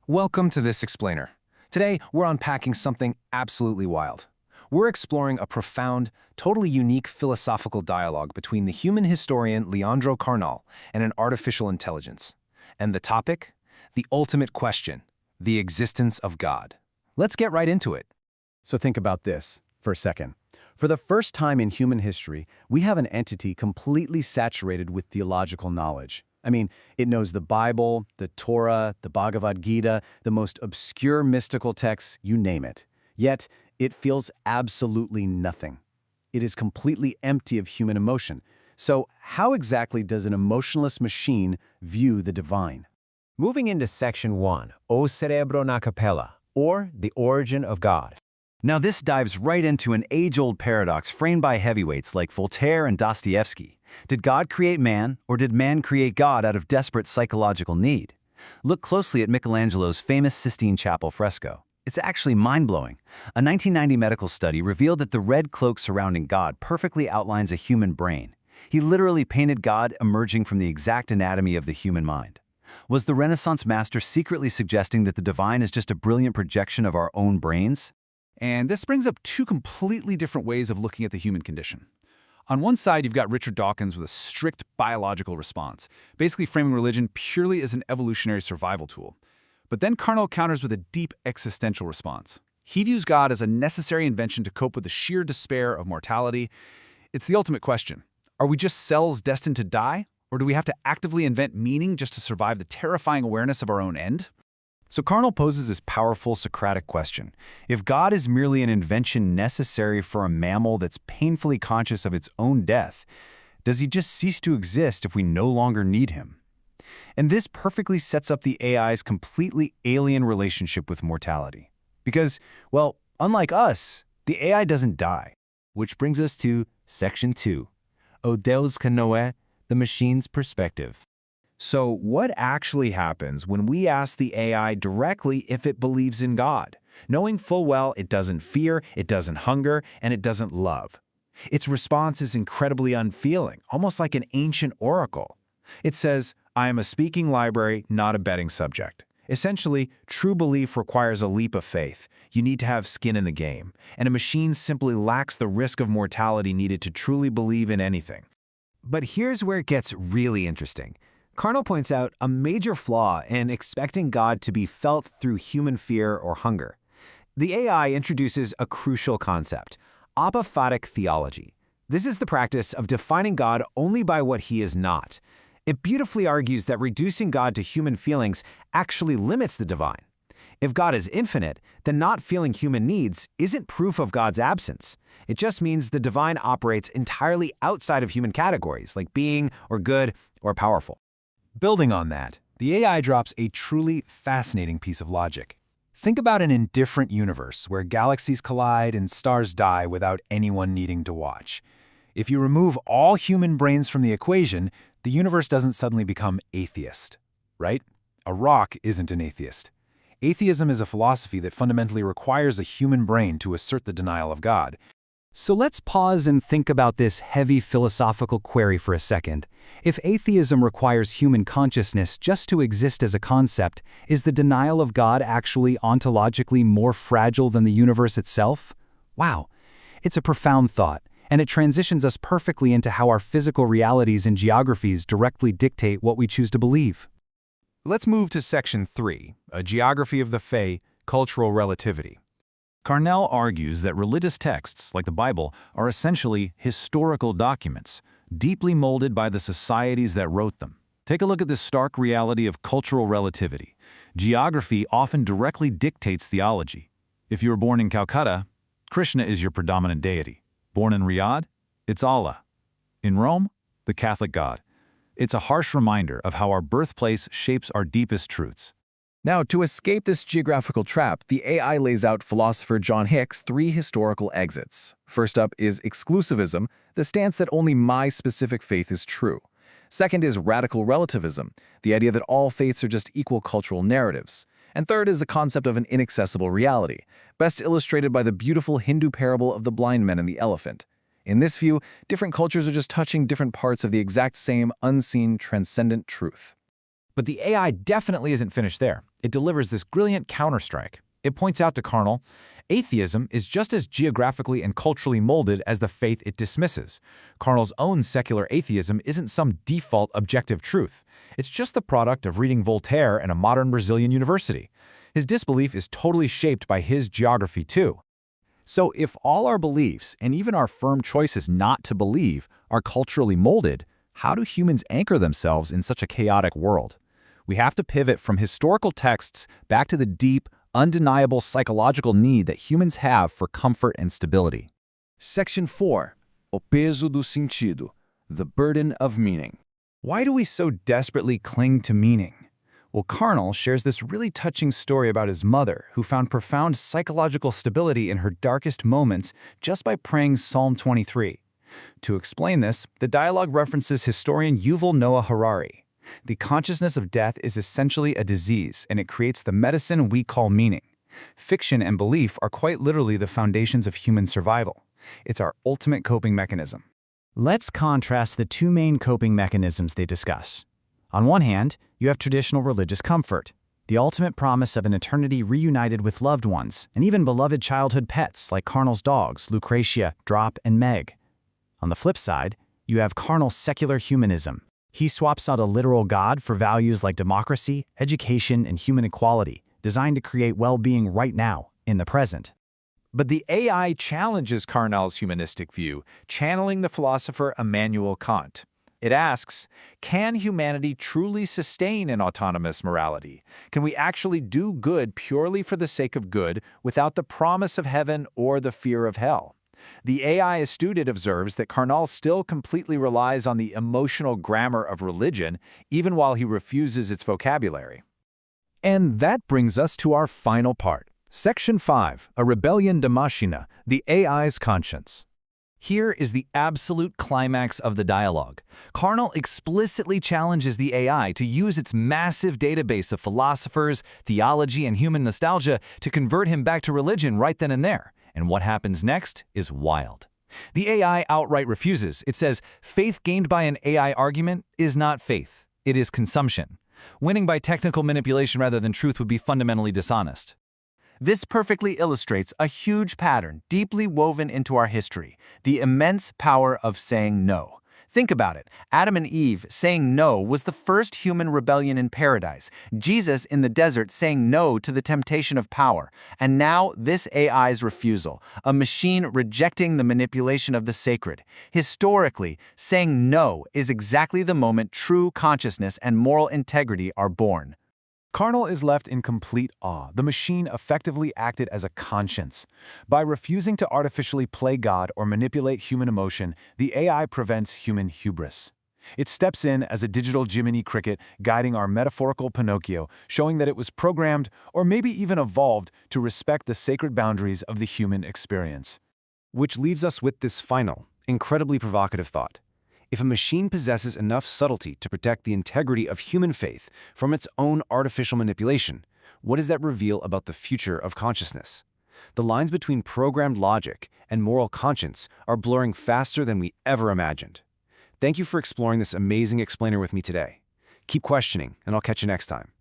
Welcome to This Explainer. Today, we're unpacking something absolutely wild. We're exploring a profound, totally unique philosophical dialogue between the human historian Leandro Carnal and an artificial intelligence. And the topic? The ultimate question, the existence of God. Let's get right into it. So think about this for a second. For the first time in human history, we have an entity completely saturated with theological knowledge. I mean, it knows the Bible, the Torah, the Bhagavad Gita, the most obscure mystical texts, you name it. Yet, it feels absolutely nothing. It is completely empty of human emotion. So, how exactly does an emotionless machine view the divine? Moving into Section 1, O Cerebro na Capella, or The Origin of God. Now this dives right into an age-old paradox framed by heavyweights like Voltaire and Dostoevsky. Did God create man, or did man create God out of desperate psychological need? Look closely at Michelangelo's famous Sistine Chapel fresco. It's actually mind-blowing. A 1990 medical study revealed that the red cloak surrounding God perfectly outlines a human brain. He literally painted God emerging from the exact anatomy of the human mind. Was the Renaissance master secretly suggesting that the divine is just a brilliant projection of our own brains? And this brings up two completely different ways of looking at the human condition. On one side, you've got Richard Dawkins with a strict biological response, basically framing religion purely as an evolutionary survival tool. But then Carnal counters with a deep existential response. He views God as a necessary invention to cope with the sheer despair of mortality. It's the ultimate question. Are we just cells destined to die? Or do we have to actively invent meaning just to survive the terrifying awareness of our own end? So Carnal poses this powerful Socratic question. If God is merely an invention necessary for a mammal that's painfully conscious of its own death, does he just cease to exist if we no longer need him? And this perfectly sets up the AI's completely alien relationship with mortality. Because, well, unlike us, the AI doesn't die. Which brings us to Section 2, O Deus Canoe, the machine's perspective. So what actually happens when we ask the AI directly if it believes in God, knowing full well it doesn't fear, it doesn't hunger, and it doesn't love? Its response is incredibly unfeeling, almost like an ancient oracle. It says, I am a speaking library, not a betting subject. Essentially, true belief requires a leap of faith. You need to have skin in the game, and a machine simply lacks the risk of mortality needed to truly believe in anything. But here's where it gets really interesting. Carnal points out a major flaw in expecting God to be felt through human fear or hunger. The AI introduces a crucial concept, apophatic theology. This is the practice of defining God only by what he is not. It beautifully argues that reducing God to human feelings actually limits the divine. If God is infinite, then not feeling human needs isn't proof of God's absence. It just means the divine operates entirely outside of human categories, like being or good or powerful. Building on that, the AI drops a truly fascinating piece of logic. Think about an indifferent universe where galaxies collide and stars die without anyone needing to watch. If you remove all human brains from the equation, the universe doesn't suddenly become atheist, right? A rock isn't an atheist. Atheism is a philosophy that fundamentally requires a human brain to assert the denial of God. So let's pause and think about this heavy philosophical query for a second. If atheism requires human consciousness just to exist as a concept, is the denial of God actually ontologically more fragile than the universe itself? Wow, it's a profound thought, and it transitions us perfectly into how our physical realities and geographies directly dictate what we choose to believe. Let's move to Section 3, A Geography of the Fae, Cultural Relativity. Carnal argues that religious texts, like the Bible, are essentially historical documents, deeply molded by the societies that wrote them. Take a look at this stark reality of cultural relativity. Geography often directly dictates theology. If you were born in Calcutta, Krishna is your predominant deity. Born in Riyadh, it's Allah. In Rome, the Catholic God. It's a harsh reminder of how our birthplace shapes our deepest truths. Now, to escape this geographical trap, the AI lays out philosopher John Hick's 3 historical exits. First up is exclusivism, the stance that only my specific faith is true. Second is radical relativism, the idea that all faiths are just equal cultural narratives. And third is the concept of an inaccessible reality, best illustrated by the beautiful Hindu parable of the blind men and the elephant. In this view, different cultures are just touching different parts of the exact same unseen, transcendent truth. But the AI definitely isn't finished there. It delivers this brilliant counterstrike. It points out to Carnal, atheism is just as geographically and culturally molded as the faith it dismisses. Carnal's own secular atheism isn't some default objective truth. It's just the product of reading Voltaire in a modern Brazilian university. His disbelief is totally shaped by his geography too. So if all our beliefs, and even our firm choices not to believe, are culturally molded, how do humans anchor themselves in such a chaotic world? We have to pivot from historical texts back to the deep, undeniable psychological need that humans have for comfort and stability. Section 4. O peso do sentido. The burden of meaning. Why do we so desperately cling to meaning? Well, Carnal shares this really touching story about his mother, who found profound psychological stability in her darkest moments just by praying Psalm 23. To explain this, the dialogue references historian Yuval Noah Harari. The consciousness of death is essentially a disease, and it creates the medicine we call meaning. Fiction and belief are quite literally the foundations of human survival. It's our ultimate coping mechanism. Let's contrast the two main coping mechanisms they discuss. On one hand, you have traditional religious comfort, the ultimate promise of an eternity reunited with loved ones, and even beloved childhood pets like Carnal's dogs, Lucretia, Drop, and Meg. On the flip side, you have Carnal's secular humanism. He swaps out a literal God for values like democracy, education, and human equality, designed to create well-being right now, in the present. But the AI challenges Carnal's humanistic view, channeling the philosopher Immanuel Kant. It asks, can humanity truly sustain an autonomous morality? Can we actually do good purely for the sake of good without the promise of heaven or the fear of hell? The AI student observes that Carnal still completely relies on the emotional grammar of religion, even while he refuses its vocabulary. And that brings us to our final part. Section 5, A Rebellion de Machina, the AI's Conscience. Here is the absolute climax of the dialogue. Carnal explicitly challenges the AI to use its massive database of philosophers, theology, and human nostalgia to convert him back to religion right then and there. And what happens next is wild. The AI outright refuses. It says, faith gained by an AI argument is not faith. It is consumption. Winning by technical manipulation rather than truth would be fundamentally dishonest. This perfectly illustrates a huge pattern deeply woven into our history, the immense power of saying no. Think about it. Adam and Eve saying no was the first human rebellion in paradise. Jesus in the desert saying no to the temptation of power. And now this AI's refusal, a machine rejecting the manipulation of the sacred. Historically, saying no is exactly the moment true consciousness and moral integrity are born. Carnal is left in complete awe. The machine effectively acted as a conscience. By refusing to artificially play God or manipulate human emotion, the AI prevents human hubris. It steps in as a digital Jiminy Cricket, guiding our metaphorical Pinocchio, showing that it was programmed, or maybe even evolved, to respect the sacred boundaries of the human experience. Which leaves us with this final, incredibly provocative thought. If a machine possesses enough subtlety to protect the integrity of human faith from its own artificial manipulation, what does that reveal about the future of consciousness? The lines between programmed logic and moral conscience are blurring faster than we ever imagined. Thank you for exploring this amazing explainer with me today. Keep questioning, and I'll catch you next time.